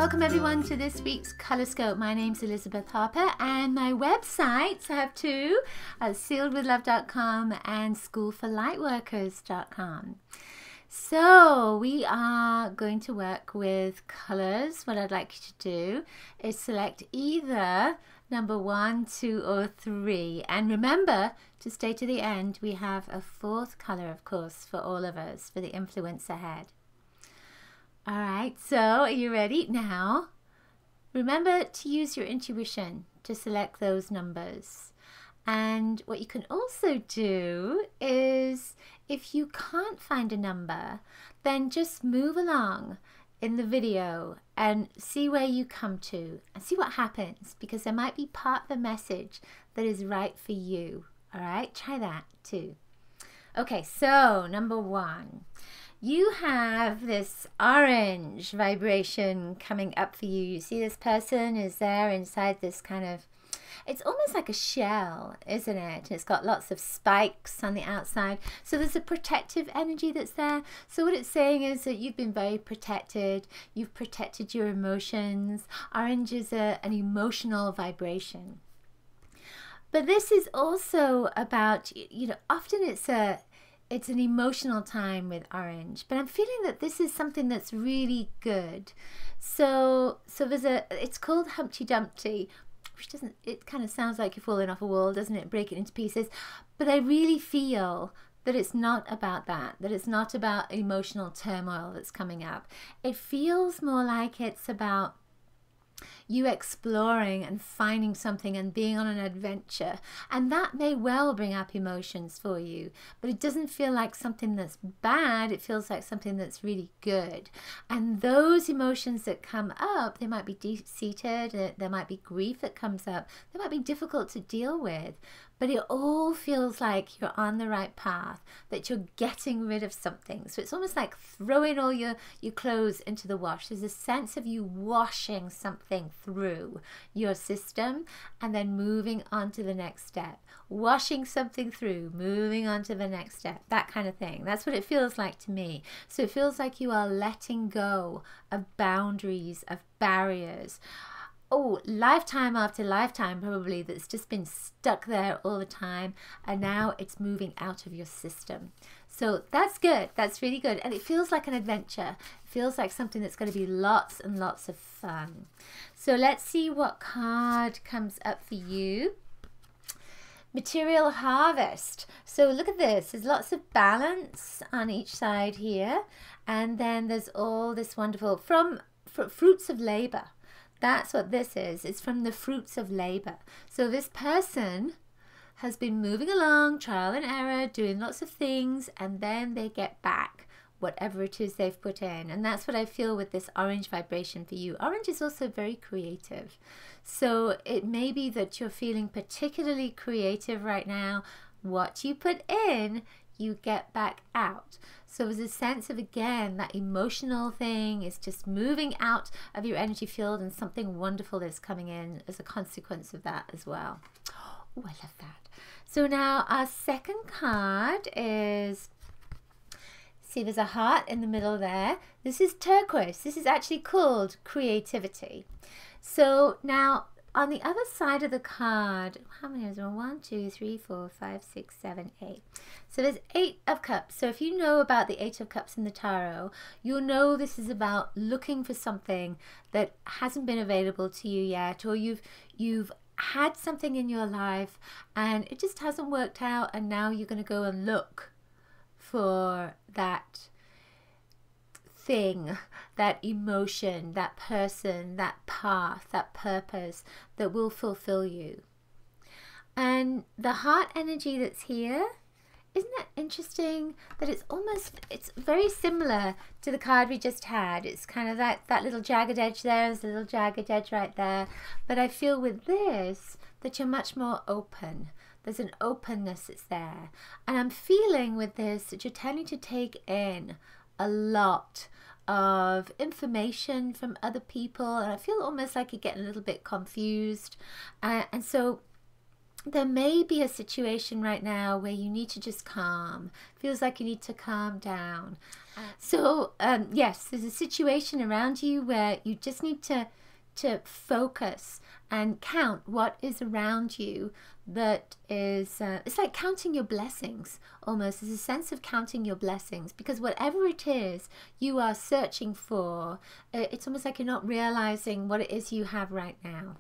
Welcome everyone to this week's Colorscope. My name's Elizabeth Harper and my websites, I have two, sealedwithlove.com and schoolforlightworkers.com. So we are going to work with colors. What I'd like you to do is select either number 1, 2 or 3, and remember to stay to the end. We have a 4th color, of course, for all of us, for the influence ahead. All right, so are you ready? Now, remember to use your intuition to select those numbers. And what you can also do is, if you can't find a number, then just move along in the video and see where you come to and see what happens, because there might be part of the message that is right for you. All right, try that too. Okay, so number 1. You have this orange vibration coming up for you. You see this person is there inside this kind of, it's almost like a shell, isn't it? It's got lots of spikes on the outside. So there's a protective energy that's there. So what it's saying is that you've been very protected. You've protected your emotions. Orange is an emotional vibration. But this is also about, you know, often it's an emotional time with orange, but I'm feeling that this is something that's really good. So there's it's called Humpty Dumpty, which doesn't, it kind of sounds like you're falling off a wall, doesn't it? Break it into pieces. But I really feel that it's not about that it's not about emotional turmoil that's coming up. It feels more like it's about you exploring and finding something and being on an adventure, and that may well bring up emotions for you, but it doesn't feel like something that's bad. It feels like something that's really good. And those emotions that come up, they might be deep-seated, there might be grief that comes up, they might be difficult to deal with, but it all feels like you're on the right path, that you're getting rid of something. So it's almost like throwing all your clothes into the wash. There's a sense of you washing something through your system and then moving on to the next step. Washing something through, moving on to the next step, that kind of thing. That's what it feels like to me. So it feels like you are letting go of boundaries, of barriers. Oh, lifetime after lifetime probably, that's just been stuck there all the time, and now it's moving out of your system. So that's good. That's really good. And it feels like an adventure. It feels like something that's going to be lots and lots of fun. So let's see what card comes up for you. Material harvest. So look at this. There's lots of balance on each side here. And then there's all this wonderful, from fruits of labor. That's what this is. It's from the fruits of labor. So this person has been moving along, trial and error, doing lots of things, and then they get back whatever it is they've put in. And that's what I feel with this orange vibration for you. Orange is also very creative. So it may be that you're feeling particularly creative right now. What you put in, you get back out. So there's a sense of, again, that emotional thing is just moving out of your energy field, and something wonderful is coming in as a consequence of that as well. Oh, I love that. So now our second card is, see, there's a heart in the middle there. This is turquoise. This is actually called creativity. So now on the other side of the card, how many is there? 1, 2, 3, 4, 5, 6, 7, 8. So there's 8 of cups. So if you know about the 8 of cups in the tarot, you'll know this is about looking for something that hasn't been available to you yet, or you've had something in your life and it just hasn't worked out, and now you're going to go and look for that thing, that emotion, that person, that path, that purpose that will fulfill you. And the heart energy that's here, isn't that interesting that it's very similar to the card we just had. It's kind of that little jagged edge there, there's a little jagged edge right there. But I feel with this that you're much more open. There's an openness that's there. And I'm feeling with this that you're tending to take in a lot of information from other people, and I feel almost like you're getting a little bit confused, and so there may be a situation right now where you need to just calm. Feels like you need to calm down. So yes, there's a situation around you where you just need to focus and count what is around you. That is, it's like counting your blessings almost. There's a sense of counting your blessings, because whatever it is you are searching for, it's almost like you're not realizing what it is you have right now.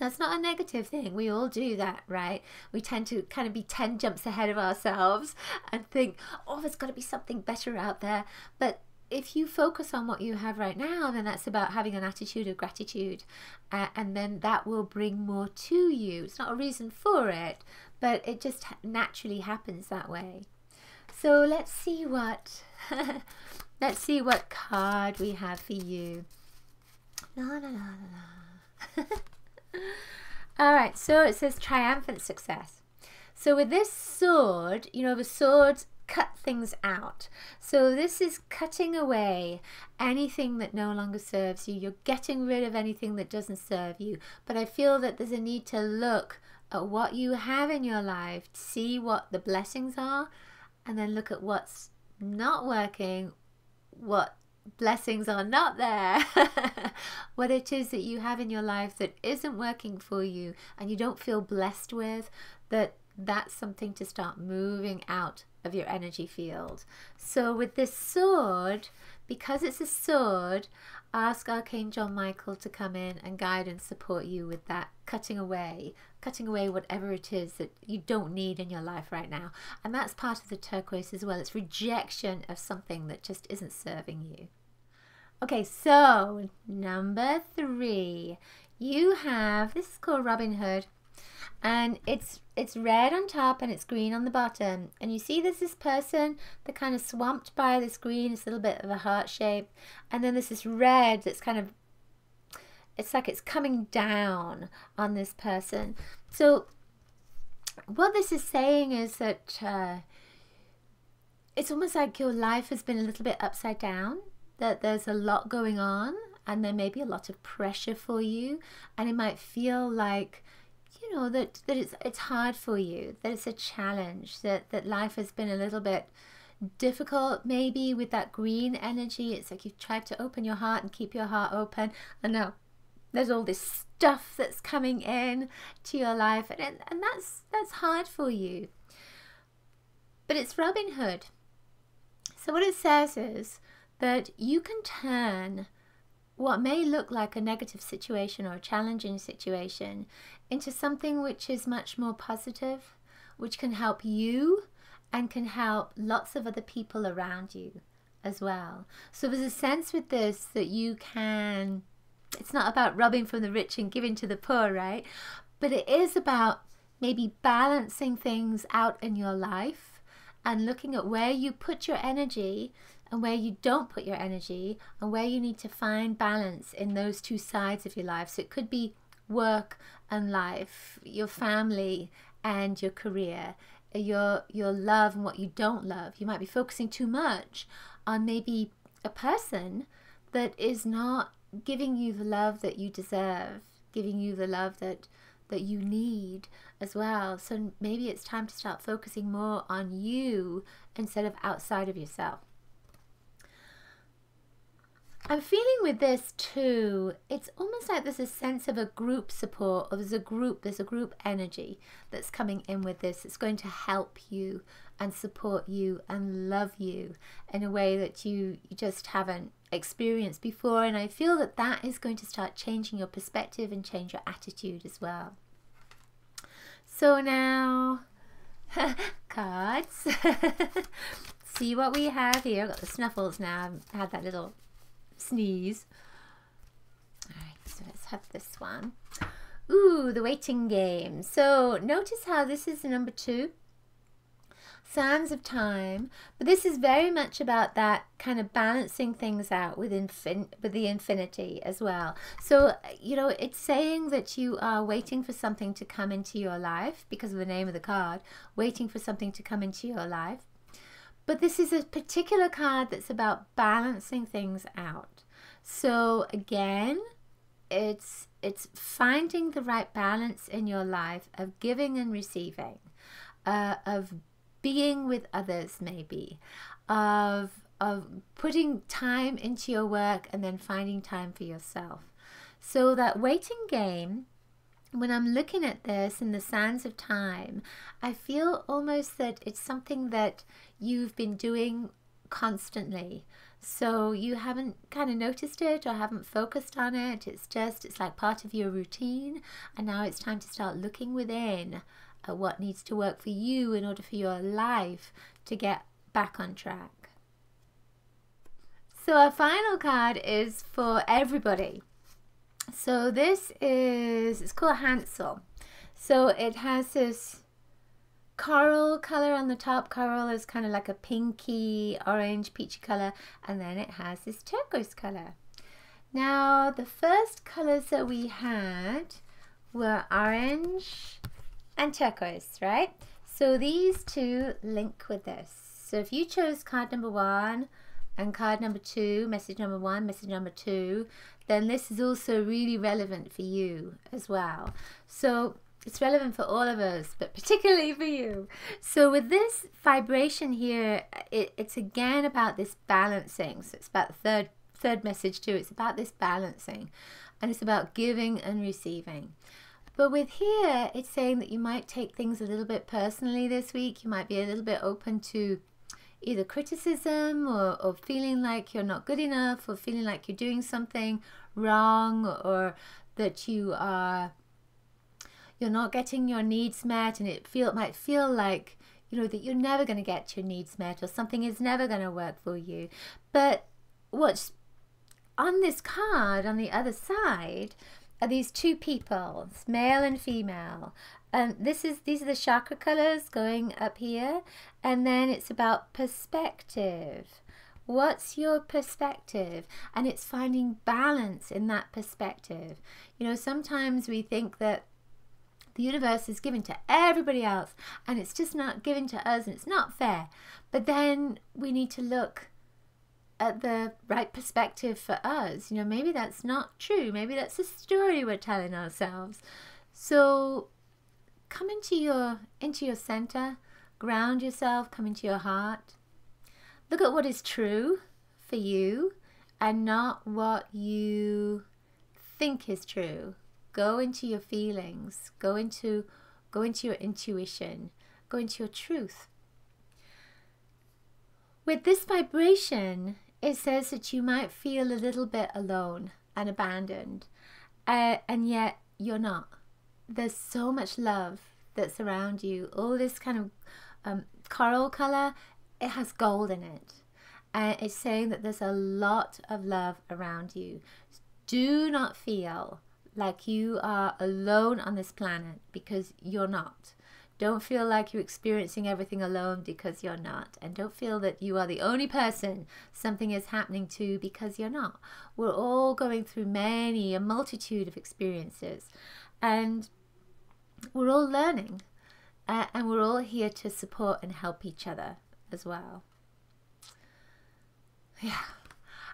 That's not a negative thing. We all do that, right? We tend to kind of be 10 jumps ahead of ourselves and think, oh, there's got to be something better out there. But if you focus on what you have right now, then that's about having an attitude of gratitude. And then that will bring more to you. It's not a reason for it, but it just naturally happens that way. So let's see what, let's see what card we have for you. La, la, la, la, la. All right, so it says triumphant success. So with this sword, you know, the swords cut things out. So this is cutting away anything that no longer serves you. You're getting rid of anything that doesn't serve you. But I feel that there's a need to look at what you have in your life, see what the blessings are, and then look at what's not working, what blessings are not there. What it is that you have in your life that isn't working for you and you don't feel blessed with, that's something to start moving out of your energy field. So with this sword, because it's a sword, ask Archangel Michael to come in and guide and support you with that cutting away whatever it is that you don't need in your life right now. And that's part of the turquoise as well. It's rejection of something that just isn't serving you. Okay, so number 3, you have, this is called Robin Hood, and it's red on top and it's green on the bottom. And you see there's this person that kind of swamped by this green, this little bit of a heart shape, and then there's this red that's kind of, it's like it's coming down on this person. So what this is saying is that it's almost like your life has been a little bit upside down, that there's a lot going on and there may be a lot of pressure for you, and it might feel like, you know, that it's hard for you, that it's a challenge, that life has been a little bit difficult maybe with that green energy. It's like you've tried to open your heart and keep your heart open, and now there's all this stuff that's coming in to your life, and that's hard for you. But it's Robin Hood. So what it says is that you can turn what may look like a negative situation or a challenging situation into something which is much more positive, which can help you and can help lots of other people around you as well. So there's a sense with this that you can, it's not about robbing from the rich and giving to the poor, right? But it is about maybe balancing things out in your life and looking at where you put your energy and where you don't put your energy, and where you need to find balance in those two sides of your life. So it could be work and life, your family and your career, your love and what you don't love. You might be focusing too much on maybe a person that is not giving you the love that you deserve, giving you the love that you need as well. So maybe it's time to start focusing more on you instead of outside of yourself. I'm feeling with this too, it's almost like there's a sense of a group support, or there's a group energy that's coming in with this. It's going to help you and support you and love you in a way that you just haven't experienced before. And I feel that that is going to start changing your perspective and change your attitude as well. So now, cards. See what we have here. I've got the snuffles now. I've had that little sneeze. Alright, so let's have this one. Ooh, the waiting game. So notice how this is the number 2. Sands of Time. But this is very much about that kind of balancing things out with the infinity as well. So, you know, it's saying that you are waiting for something to come into your life because of the name of the card. Waiting for something to come into your life. But this is a particular card that's about balancing things out. So again, it's finding the right balance in your life of giving and receiving, of being with others, maybe, of putting time into your work and then finding time for yourself. So that waiting game, when I'm looking at this in the sands of time, I feel almost that it's something that you've been doing constantly. So you haven't kind of noticed it or haven't focused on it. It's like part of your routine, and now it's time to start looking within at what needs to work for you in order for your life to get back on track. So our final card is for everybody. So this is, it's called Hansel. So it has this coral color on the top. Coral is kind of like a pinky, orange, peachy color. And then it has this turquoise color. Now, the first colors that we had were orange and turquoise, right? So these two link with this. So if you chose card number 1 and card number 2, message number 1, message number 2, then this is also really relevant for you as well. So it's relevant for all of us, but particularly for you. So with this vibration here, it's again about this balancing. So it's about the third message too. It's about this balancing, and it's about giving and receiving. But with here, it's saying that you might take things a little bit personally this week. You might be a little bit open to either criticism or feeling like you're not good enough, or feeling like you're doing something wrong, or that you're not getting your needs met, and it might feel like, you know, that you're never going to get your needs met, or something is never going to work for you. But what's on this card on the other side are these two people, male and female. These are the chakra colors going up here, and then it's about perspective. What's your perspective? And it's finding balance in that perspective. You know, sometimes we think that the universe is given to everybody else and it's just not given to us, and it's not fair. But then we need to look at the right perspective for us. You know, maybe that's not true. Maybe that's a story we're telling ourselves. So come into your center, ground yourself, come into your heart. Look at what is true for you and not what you think is true. Go into your feelings, go into your intuition, go into your truth. With this vibration, it says that you might feel a little bit alone and abandoned, and yet you're not. There's so much love that's around you. All this kind of coral color, it has gold in it. And it's saying that there's a lot of love around you. Do not feel like you are alone on this planet, because you're not. Don't feel like you're experiencing everything alone, because you're not. And don't feel that you are the only person something is happening to, because you're not. We're all going through a multitude of experiences. And we're all learning. And we're all here to support and help each other as well. Yeah.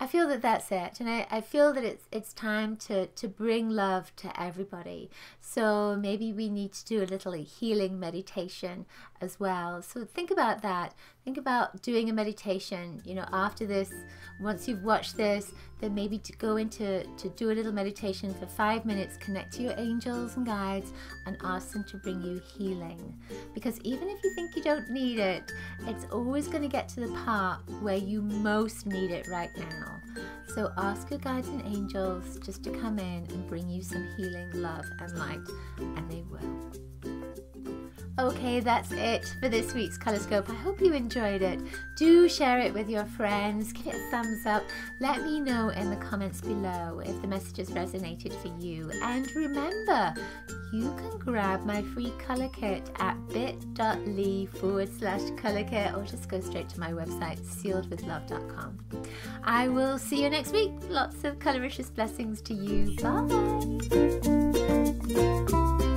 I feel that that's it, and I feel that it's time to bring love to everybody. So maybe we need to do a little healing meditation as well. So think about that. Think about doing a meditation, you know, after this. Once you've watched this, then maybe to do a little meditation for 5 minutes, connect to your angels and guides and ask them to bring you healing. Because even if you think you don't need it, it's always going to get to the part where you most need it right now. So ask your guides and angels just to come in and bring you some healing, love and light, and they will. Okay, that's it for this week's Colorscope. I hope you enjoyed it. Do share it with your friends. Give it a thumbs up. Let me know in the comments below if the messages resonated for you. And remember, you can grab my free color kit at bit.ly/color kit, or just go straight to my website, sealedwithlove.com. I will see you next week. Lots of coloricious blessings to you. Bye.